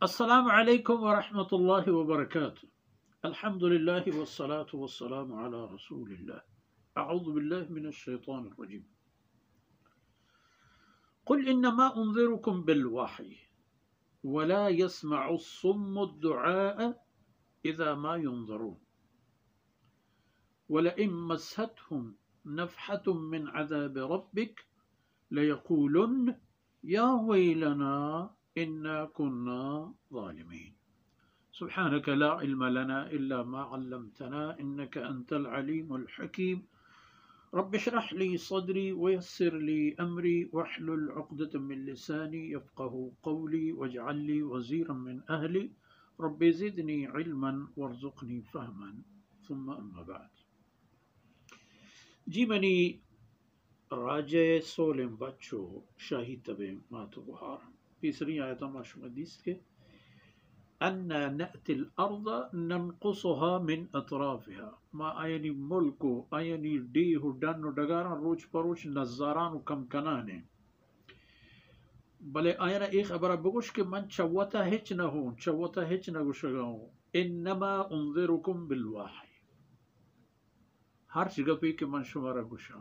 السلام عليكم ورحمة الله وبركاته. الحمد لله والصلاة والسلام على رسول الله. أعوذ بالله من الشيطان الرجيم. قل إنما أنذركم بالوحي ولا يسمع الصم الدعاء إذا ما ينذرون ولئن مستهم نفحة من عذاب ربك ليقولن يا ويلنا إنا كنا ظالمين. سبحانك لا علم لنا إلا ما علمتنا إنك أنت العليم الحكيم. رب اشرح لي صدري ويسر لي أمري واحلل عقدة من لساني يفقه قولي واجعل لي وزيرا من أهلي رب زدني علما وارزقني فهما. ثم أما بعد. جی منی راجع سولم بچو شاہی طبع ماتو بہار تیسری آیت ماشم حدیث کے ان نأتی الارض ننقصها من اطرافها ما آینی ملکو آینی دیہو ڈنو ڈگاران روچ پروچ نظارانو کم کنانے بلے آینا ایک خبر بگوش کہ من چوتا ہچ نہ ہوں چوتا ہچ نہ گوشگاؤں انما انذرکم بالوحی ہر جگہ پہ کہ من شمارا گوشا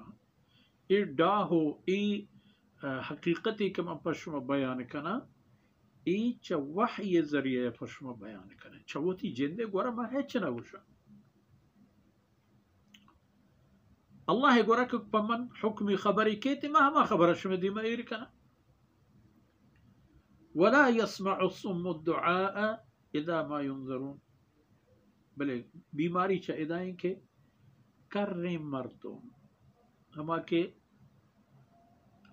ای ڈاہو ای حقیقتی کہ من پشما بیان کنا ای چا وحی ذریعہ پشما بیان کنا چوتی جندے گورا ما ہے چنا گوشا اللہ گورا کہ پمن حکمی خبری کیتی ما ہما خبر شما دیما ایری کنا ولا يسمع الصم الدعاء اذا ما ينذرون بلے بیماری چا ادائیں کہ کر رہے مردوں ہما کہ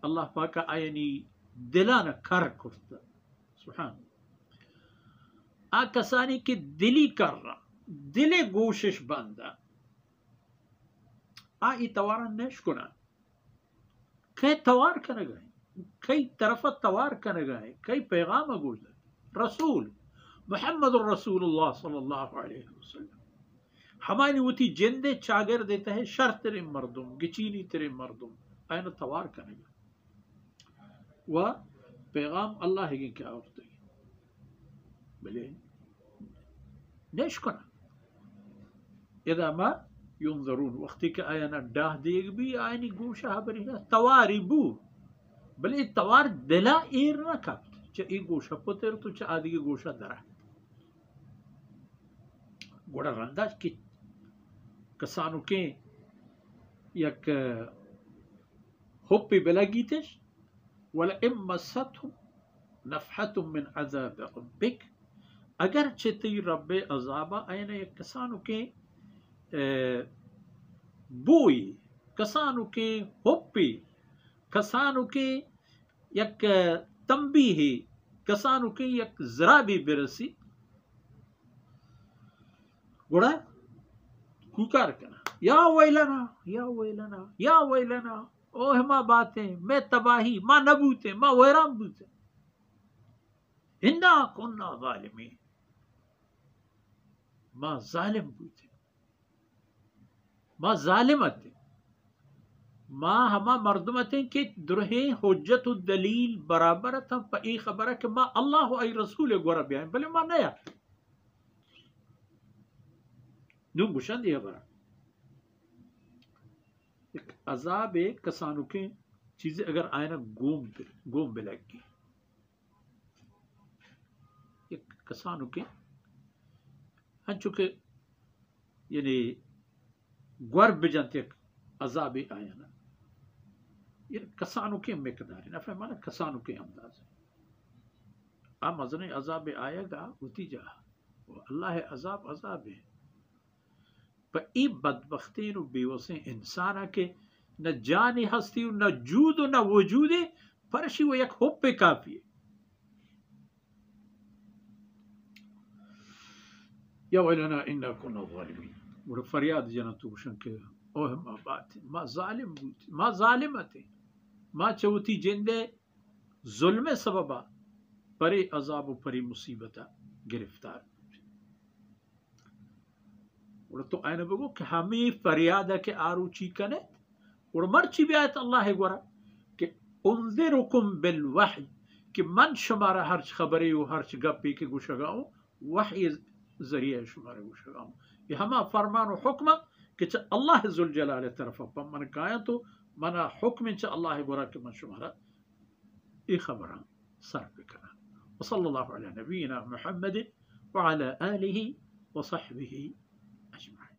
اللہ پاک آئینی دلانا کر کرتا سبحان کسانی کہ دلی کر رہا دلی گوشش بندہ ای توارا نیش کنا کئی توار کنگائیں کئی طرف توار کنگائیں کئی پیغام گوش دے رسول محمد الرسول اللہ صلی اللہ علیہ وسلم ہماری وتی جندے چاگر دیتا ہے شر تیرے مردم گچینی تیرے مردم این توار کرے گا و پیغام اللہ کی کیا ہوتا ہے بلے نیش کنا اذا ما ينظرون وقتی کہ آینا ڈاہ دیگ بھی آئینی گوشہ بری تواری بو بلے توار دلا ایر نہ کپت چا ای گوشہ پتر تو چا آدھی گوشہ درہ گوڑا رنداز کی کسانو کے یک ہوپی بلگیتش وَلَئِن مَسَّتْهُمْ نَفْحَةٌ مِّنْ عَذَابِ رَبِّكَ اگر چتی رب عذابہ آئینا یک کسانو کے بوئی کسانو کے ہوپی کسانو کے یک تنبیہی کسانو کے یک ذرابی برسی گوڑا کوکار کنا یا ویلنا یا ویلنا یا ویلنا اوہ ما باتیں میں تباہی ما نبوتے ما ویرام بوتے انا کننا ظالمین ما ظالم بوتے ما ظالمت ما ہما مردمتیں کہ درہیں حجت الدلیل برابرت ہم پا ای خبرہ کہ ما اللہ ای رسول گورا بیائیں بلے ما نیا نو گوشن دیا برا ایک عذاب کسانو کے چیزیں اگر آئینا گوم بلگ گی ایک کسانو کے ہنچو کہ یعنی گور بجانتے ایک عذاب آئینا یعنی کسانو کے مقدار ہے نفع مانا کسانو کے انداز ہے ام ازنے عذاب آئے گا ہوتی جا اللہ عذاب عذاب ہے پا ای بدبختین و بیوسیں انسانا کے نہ جانی ہستی و نہ جود و نہ وجود پرشی و یک حب پہ کافی ہے یا ویلنا انا کنا ظالمین اور فریاد جنتو گوشن کے اوہ ما بات ما ظالم بوتی ما ظالمت ما چوتی جندے ظلم سببا پری عذاب و پری مصیبتا گرفتار اور تو آئینہ بگو کہ ہمیں فریادہ کے آروچی کنے اور مرچی بھی آیت اللہ گورا کہ انذرکم بالوحی کہ من شمارا ہرچ خبری و ہرچ گپی کے گوشگاؤں وحی ذریعہ شمارا گوشگاؤں یہ ہما فرمان و حکم کہ اللہ ذوالجلال طرف من کایا تو منا حکم چ اللہ گورا کہ من شمارا ای خبران سر بکنا وصلی اللہ علی نبینا محمد وعلى آلہ وصحبہ اجمعین.